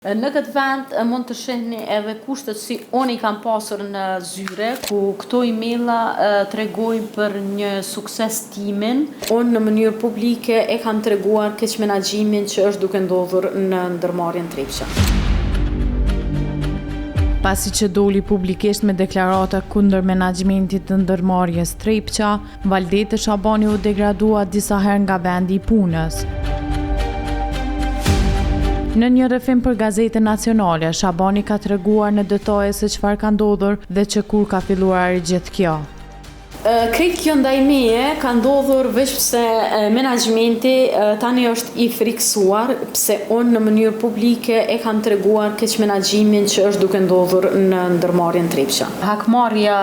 Në këtë vend mund të shihni edhe kushtet si unë I kam pasur në zyre, ku këto emaila tregojnë për një sukses timin. Unë në mënyrë publike e kam treguar keq menaxhimin që është duke ndodhur në ndërmarrjen Trepça. Pasi që doli publikisht me deklarata kundër menaxhmentit të ndërmarrjes Trepça, Valdete Shabani u degradua disa herë nga vendi I punës. Në një rrëfim për Gazetën Nacionale, Shabani ka treguar në detaje se çfarë ka ndodhur dhe që kur ka filluar gjithë kjo. Krejt kjo ndaj meje ka ndodhur veç pse menaxhmenti tani është I friksuar, pse unë në mënyrë publike e kam treguar keq menaxhimin që është duke ndodhur në ndërmarrjen Trepça. Hakmarrja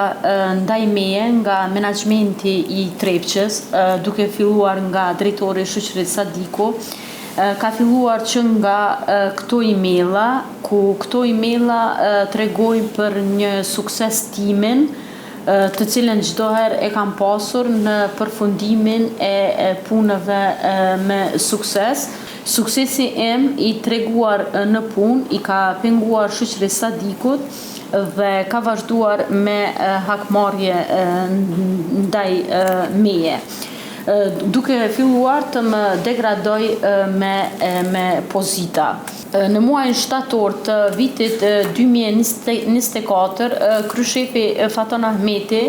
ndaj meje nga menaxhmenti I Trepçës, duke filluar nga drejtori I shoqërisë Sadiko, ka filluar që nga këto emaila, ku këto emaila tregojnë për një sukses timin, të cilën çdo herë e kam pasur në përfundimin e punëve me sukses. Suksesi im I treguar në punë I ka penguar shoqërisë Sadikut dhe ka vazhduar me hakmarrje ndaj meje. Duke filluar të më degradoj me pozita. Në muajin shtator të vitit 2024, kryeshefi Faton Ahmeti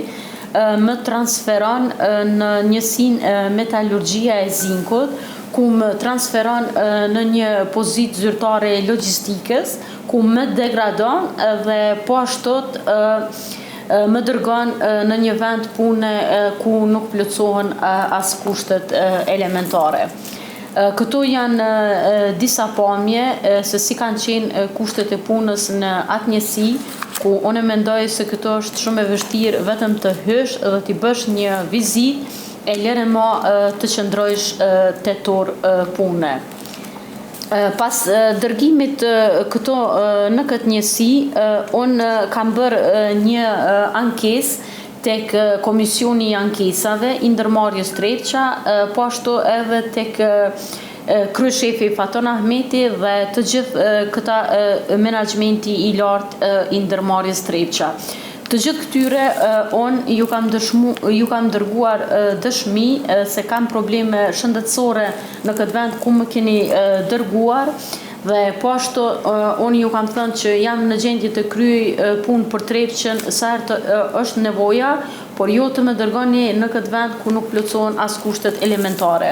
më transferon në njësinë metalurgjia e zinkut, ku më transferon në një pozitë zyrtare logjistikës, ku më degradon dhe po ashtot më dërgon në një vend pune ku nuk plotësohen as kushtet elementare. Këto janë disa pamje se si kanë qenë kushtet e punës në atë njësi, ku unë mendoj se këto është shumë e vështirë vetëm të hysh dhe t'i bësh një vizitë e lere ma të qëndrojsh 8 orë pune. Pas dërgimit këto në këtë njësi, unë kam bërë një ankesë tek Komisioni I Ankesave I ndërmarrjes Trepça, po ashtu edhe tek kryeshefi Faton Ahmeti dhe të gjithë këta menaxhmenti I lartë I ndërmarrjes Trepça. Të gjithë këtyre unë ju kam dërguar dëshmi se kam probleme shëndetësore në këtë vend ku më keni dërguar dhe po ashtu unë ju kam thënë që jam në gjendje të kryej punë për Trepçën sa herë është nevoja, por jo të më dërgoni në këtë vend ku nuk plotësohen as kushtet elementare.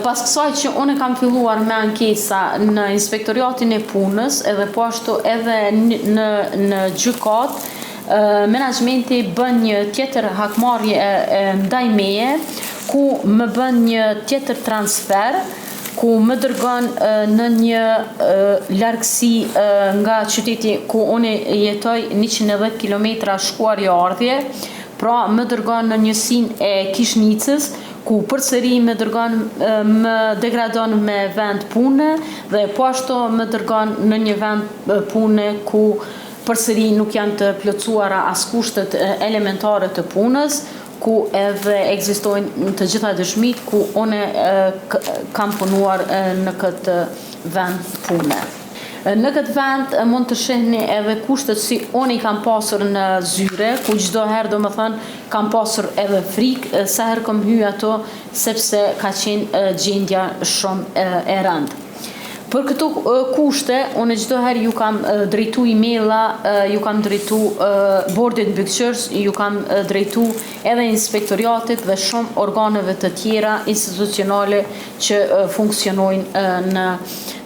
Pas kësaj që unë kam filluar me ankesa në inspektoriatin e punës edhe po ashtu edhe në gjykat, menaxhmenti bën një tjetër hakmarrje ndaj meje, ku më bën një tjetër transfer, ku më dërgon në një largësi nga qyteti ku unë jetoj 110 km shkuarje ardhje, pra më dërgon në njësinë e Kishnicës, ku përsëri më degradon me vend pune dhe po ashtu më dërgon në një vend pune ku përsëri nuk janë të plotësuara as kushtet elementare të punës, ku edhe ekzistojnë të gjitha dëshmit ku unë kam punuar në këtë vend pune. Në këtë vend mund të shihni edhe kushtet si unë I kam pasur në zyre, ku çdo herë domethënë kam pasur edhe frikë sa herë kam hyrë ato, sepse ka qenë gjendja shumë e rëndë. Për këto kushte, unë çdo herë ju kam drejtu emaila, ju kam drejtu bordit mbikëqyrës, ju kam drejtu edhe inspektoriatit dhe shumë organeve të tjera institucionale që funksionojnë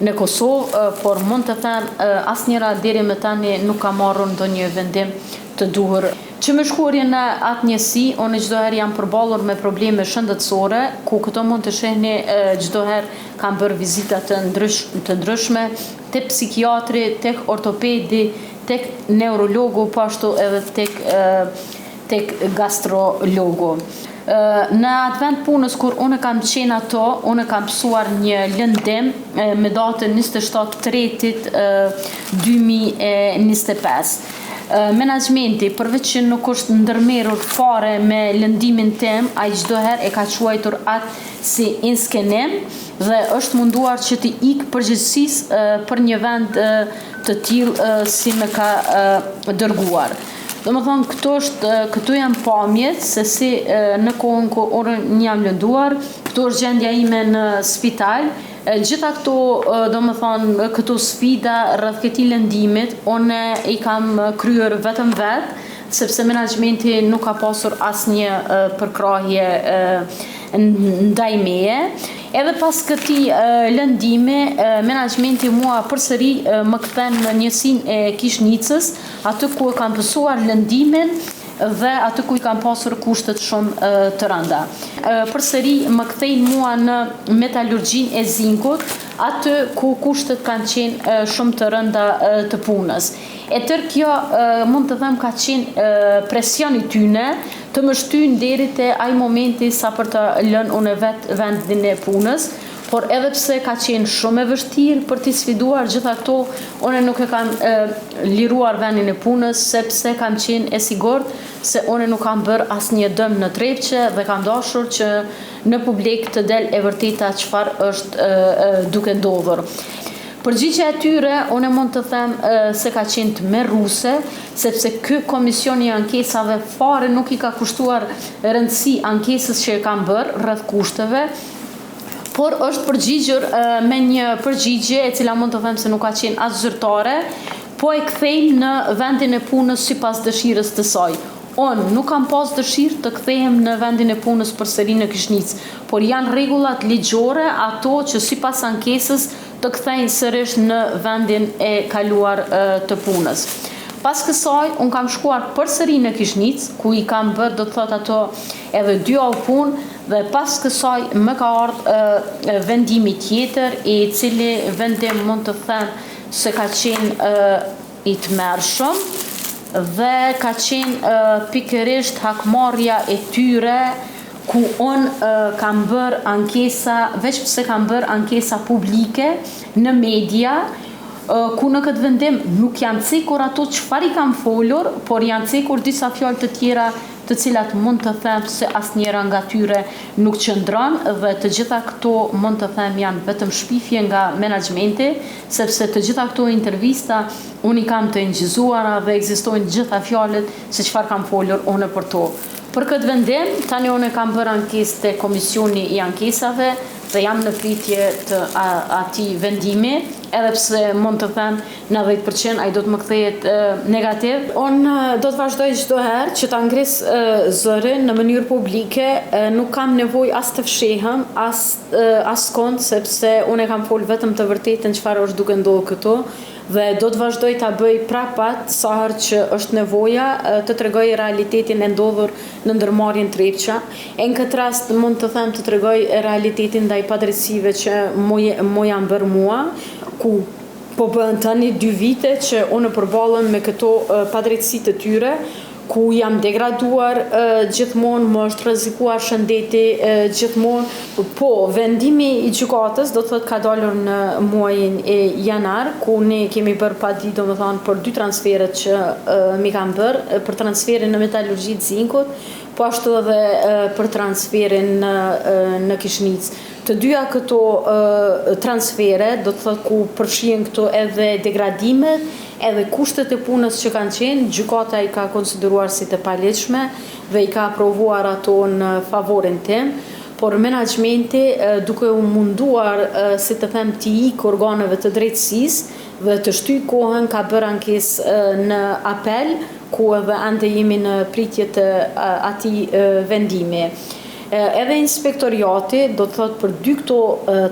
në Kosovë, por mund të them asnjëra deri më tani nuk ka marrur ndonjë vendim të duhur. Që më shkuarje në atë njësi, unë çdo herë jam përballur me probleme shëndetësore, ku këto mund të shihni çdo herë kam bërë vizita të ndryshme, tek psikiatri, tek ortopedi, tek neurologu, po ashtu edhe tek gastrologu. Në atë vend punës kur unë kam qenë ato, unë kam mësuar një lëndim me datën 27/3 2025. Menaxhmenti, përveç që nuk është ndërmerur fare me lëndimin tim, ai çdo herë e ka quajtur atë si inskenim dhe është munduar që t'i ikë përgjegjësisë për një vend të tillë si më ka dërguar. Domethënë këtu janë pamjet se si në kohën kur unë jam lënduar, këtu është gjendja ime në spital. Gjitha këto, domethënë këto sfida rreth këtij lëndimit, unë i kam kryer vetëm vetë, sepse menaxhmenti nuk ka pasur asnjë përkrahje ndaj meje. Edhe pas këtij lëndimi, menaxhmenti mua përsëri më kthen në njësinë e Kishnicës, aty ku e kam pësuar lëndimin dhe aty ku i kam pasur kushtet shumë të rënda. Përsëri më kthejnë mua në metalurgjinë e zinkut, aty ku kushtet kanë qenë shumë të rënda të punës. E tërë kjo mund të them ka qenë presioni tyne të më shtyjnë deri te ai momenti sa për të lënë unë vetë vendin e punës, por edhe pse ka qenë shumë e vështirë për t'i sfiduar gjitha këto, unë nuk e kam liruar vendin e punës, sepse kam qenë e sigurt se unë nuk kam bërë asnjë dëm në Trepçe dhe kam dashur që në publik të del e vërteta çfarë është duke ndodhur. Përgjigjja e tyre, unë mund të them se ka qenë të merruse, sepse ky komision i ankesave fare nuk i ka kushtuar rëndësi ankesës që e kam bërë rreth kushteve, por është përgjigjur me një përgjigje e cila mund të them se nuk ka qenë as zyrtare, po e kthejmë në vendin e punës sipas dëshirës të saj. Unë nuk kam pas dëshirë të kthehem në vendin e punës përsëri në Kishnicë, por janë rregullat ligjore ato që sipas ankesës të kthejnë sërish në vendin e kaluar të punës. Pas kësaj, unë kam shkuar përsëri në Kishnicë, ku i kam bërë, do të thot ato, edhe 2 javë punë, dhe pas kësaj më ka ardhur vendimi tjetër, i cili vendim mund të them se ka qenë i tmerrshëm dhe ka qenë pikërisht hakmarrja e tyre, ku unë kam bërë ankesa, veç pse kam bërë ankesa publike në media, ku në këtë vendim nuk janë cekur ato çfarë i kam folur, por janë cekur disa fjalë të tjera të cilat mund të them se asnjëra nga tyre nuk qëndron, dhe të gjitha këto mund të them janë vetëm shpifje nga menaxhmenti, sepse të gjitha këto intervista unë i kam të ingjizuara dhe ekzistojnë gjitha fjalët se çfarë kam folur unë për to. Për këtë vendim, tani unë kam bërë ankesë te komisioni i ankesave dhe jam në pritje të atij vendimi, edhe pse mund të them 90% ai do të më kthehet negativ. Unë do të vazhdoj çdo herë që ta ngris zërin në mënyrë publike, nuk kam nevojë as të fshehem, as kont, sepse unë kam fol vetëm të vërtetën çfarë është duke ndodhur këtu. Dhe do të vazhdoj ta bëj prapat sa herë që është nevoja të tregoj realitetin e ndodhur në ndërmarrjen Trepça. Në këtë rast mund të them të tregoj realitetin ndaj padrejtësive që mo janë bërë mua, ku po bën tani 2 vite që unë përballen me këto padrejtësi të tyre, ku jam degraduar gjithmonë, më është rrezikuar shëndeti gjithmonë. Po, vendimi i gjykatës do të thotë ka dalur në muajin e janar, ku ne kemi bërë padi, domethënë për 2 transferet që mi kanë bërë, për transferin në metalurgji të zinkut, po ashtu edhe për transferin në Kishnicë. Të dyja këto transfere, do të thotë ku përfshihen këto edhe degradimet, edhe kushtet e punës që kanë qenë, gjykata i ka konsideruar si të palegjshme dhe i ka aprovuar ato në favorin tim, por menaxhmenti duke u munduar, si të them, të ikë organeve të drejtësisë dhe të shtyj kohën, ka bërë ankesë në apel, ku edhe ande jemi në pritje të atij vendimi. Edhe inspektoriati, do të thotë për 2 këto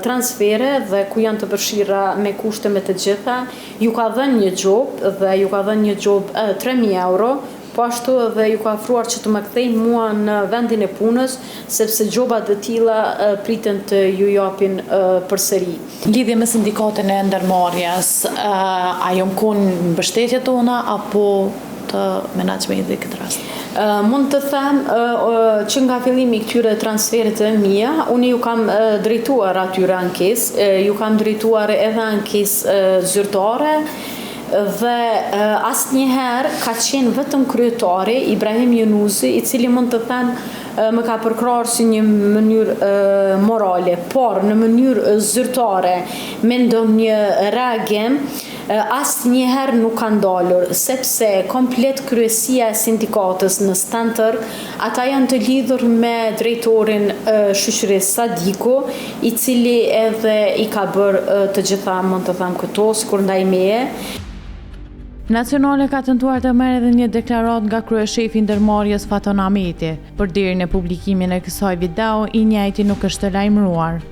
transfere dhe ku janë të përfshira me kushte me të gjitha, ju ka dhënë një job dhe ju ka dhënë një job 3.000 euro, po ashtu edhe ju ka ofruar që të më kthejnë mua në vendin e punës, sepse jobat të tilla priten të ju japin përsëri. Lidhje me sindikatën e ndërmarrjes, ajo më konë mbështetjet tona apo të menaxhmentit këtë rast? Mund të them që nga fillimi i këtyre transferit të mia, unë ju kam drejtuar atyre ankesë, ju kam drejtuar edhe ankesë zyrtare, dhe asnjëherë ka qenë vetëm kryetari Ibrahim Yunusi, i cili mund të them më ka përkrahur si një mënyrë morale, por në mënyrë zyrtare me ndonjë reagim asnjëherë nuk ka ndalur, sepse komplet kryesia e sindikatës në Stantër, ata janë të lidhur me drejtorin shoqërisë Sadiku, i cili edhe i ka bërë të gjitha, mund të them këto, sikur ndaj meje. Nacionale ka tentuar të merrë edhe një deklaratë nga kryeshefi i ndërmarrjes Faton Ahmeti. Për deri në publikimin e kësaj video, i njëjti nuk është lajmëruar.